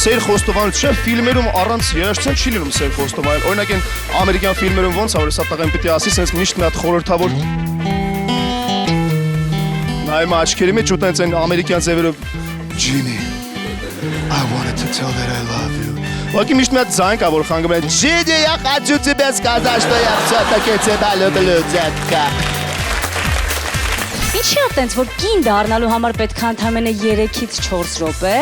սեր խոստովանություն ֆիլմերում առանց երաժշտության չի լինում սեր խոստովանել։ Օրինակ այն ամերիկյան ֆիլմերում ոնց է որ սա տղեն պիտի ասի, sense միշտ մի հատ խորհրդավոր նայում աչքերի մեջ ու տենց այն ամերիկյան ձևերով Ginny, I wanted to tell that I love you. Ուղղակի միշտ մի հատ ձայն կա որ խանգում են Ginny, я хочу тебе сказать, что я всё-таки тебя люблю, детка. Ինչի՞ է տենց որ կին դառնալու համար պետք է ընդամենը 3-ից 4 րոպե,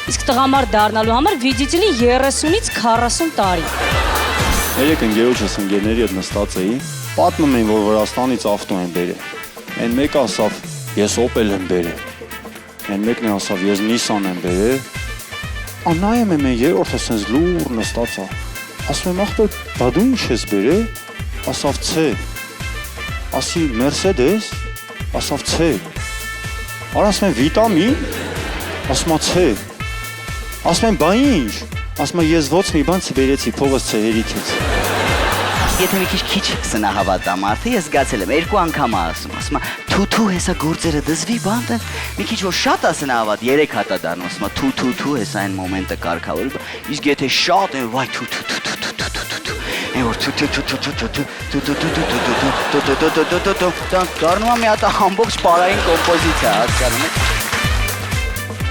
իսկ տղամարդ դառնալու համար видите ли 30-ից 40 տարի։ Երեք ընկերոջս ընկերների հետ նստած էի, պատմում էին որ Վրաստանից ավտո են բերել։ Այն մեկը ասավ ես Opel եմ բերել։ Այն մեկն է ասավ ես Nissan եմ բերել։ Անայեմ եմ երրորդը sense լուր նստած է։ Ասում եմ ախպեր, բա դու ինչ ես բերել։ Ասավ C։ Ասի Mercedes։ Ասավ C։ Արա ասում եմ վիտամին։ Ասում է C։ Ասում եմ բա ինչ։ Ասում եմ ես ոչ մի բան չբերեցի, փողս չհերիքեց։ Եթե մի քիչ սնահավատ մարդը ես զգացել եմ երկու անգամ ասում է թու հեսա գործերը դզվի բան մի քիչ որ շատ է սնահավատ 3 հատ է դառնում ասում է թու հեսա այն մոմենտը կարգավորի իսկ եթե շատ է վայ թու այն որ թու դառնում է մի հատ ամբողջ պարային կոմպոզիցիա հասկանում եք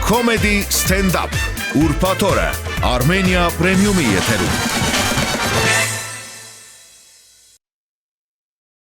Comedy stand-up Ուրբաթ օրը Armenia Premium-ի եթերում